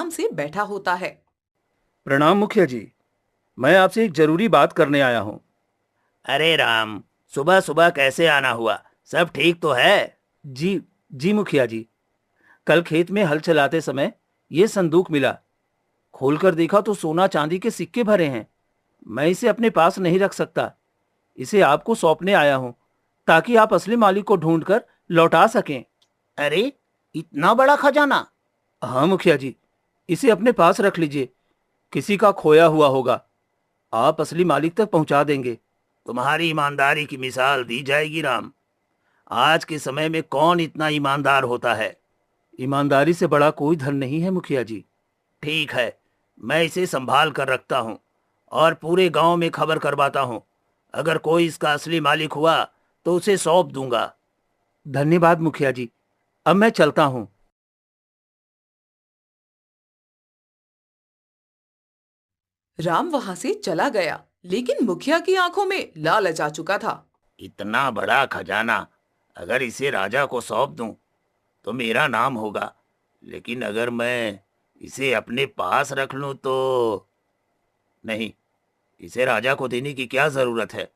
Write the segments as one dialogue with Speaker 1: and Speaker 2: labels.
Speaker 1: आराम से बैठा होता है।
Speaker 2: प्रणाम मुखिया जी, मैं आपसे एक जरूरी बात करने आया हूँ।
Speaker 3: अरे राम, सुबह सुबह कैसे आना हुआ? सब ठीक तो है?
Speaker 2: जी जी मुखिया जी, कल खेत में हल चलाते समय ये संदूक मिला। खोलकर देखा तो सोना चांदी के सिक्के भरे हैं। मैं इसे अपने पास नहीं रख सकता। इसे आपको सौंपने आया हूँ ताकि आप असली मालिक को ढूंढकर लौटा सकें।
Speaker 3: अरे, इतना बड़ा खजाना!
Speaker 2: हाँ मुखिया जी, इसे अपने पास रख लीजिए। किसी का खोया हुआ होगा, आप असली मालिक तक पहुंचा देंगे।
Speaker 3: तुम्हारी ईमानदारी की मिसाल दी जाएगी राम। आज के समय में कौन इतना ईमानदार होता है?
Speaker 2: ईमानदारी से बड़ा कोई धन नहीं है मुखिया जी।
Speaker 3: ठीक है, मैं इसे संभाल कर रखता हूँ और पूरे गांव में खबर करवाता हूँ। अगर कोई इसका असली मालिक हुआ तो उसे सौंप दूंगा।
Speaker 2: धन्यवाद मुखिया जी, अब मैं चलता हूँ।
Speaker 1: राम वहां से चला गया, लेकिन मुखिया की आंखों में लालच आ चुका था।
Speaker 3: इतना बड़ा खजाना, अगर इसे राजा को सौंप दूं तो मेरा नाम होगा, लेकिन अगर मैं इसे अपने पास रख लूं तो नहीं। इसे राजा को देने की क्या जरूरत है?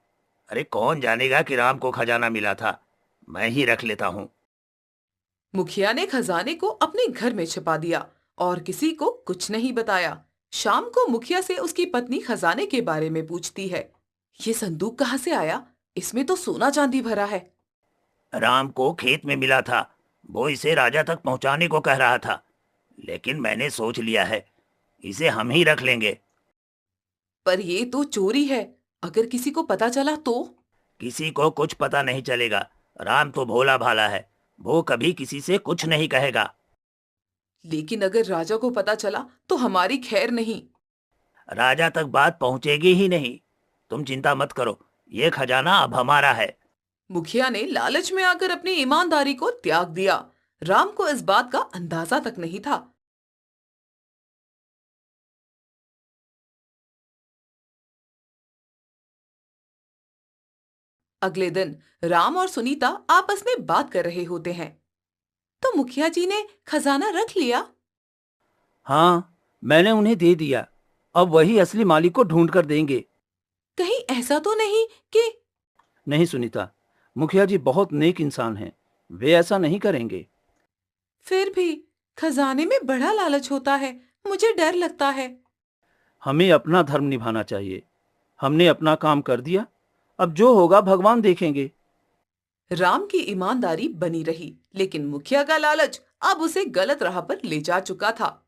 Speaker 3: अरे, कौन जानेगा कि राम को खजाना मिला था? मैं ही रख लेता हूँ।
Speaker 1: मुखिया ने खजाने को अपने घर में छिपा दिया और किसी को कुछ नहीं बताया। शाम को मुखिया से उसकी पत्नी खजाने के बारे में पूछती है। ये संदूक कहाँ से आया? इसमें तो सोना चांदी भरा है।
Speaker 3: राम को खेत में मिला था, वो इसे राजा तक पहुंचाने को कह रहा था, लेकिन मैंने सोच लिया है, इसे हम ही रख लेंगे।
Speaker 1: पर ये तो चोरी है, अगर किसी को पता चला तो?
Speaker 3: किसी को कुछ पता नहीं चलेगा। राम तो भोला भाला है, वो कभी किसी से कुछ नहीं कहेगा।
Speaker 1: लेकिन अगर राजा को पता चला तो हमारी खैर नहीं।
Speaker 3: राजा तक बात पहुंचेगी ही नहीं। तुम चिंता मत करो, ये खजाना अब हमारा है।
Speaker 1: मुखिया ने लालच में आकर अपनी ईमानदारी को त्याग दिया। राम को इस बात का अंदाजा तक नहीं था। अगले दिन राम और सुनीता आपस में बात कर रहे होते हैं। तो मुखिया जी ने खजाना रख लिया?
Speaker 2: हाँ, मैंने उन्हें दे दिया। अब वही असली मालिक को ढूंढ कर देंगे।
Speaker 1: कहीं ऐसा तो नहीं कि?
Speaker 2: नहीं सुनीता, मुखिया जी बहुत नेक इंसान हैं, वे ऐसा नहीं करेंगे।
Speaker 1: फिर भी खजाने में बड़ा लालच होता है, मुझे डर लगता है।
Speaker 2: हमें अपना धर्म निभाना चाहिए। हमने अपना काम कर दिया, अब जो होगा भगवान देखेंगे।
Speaker 1: राम की ईमानदारी बनी रही, लेकिन मुखिया का लालच अब उसे गलत राह पर ले जा चुका था।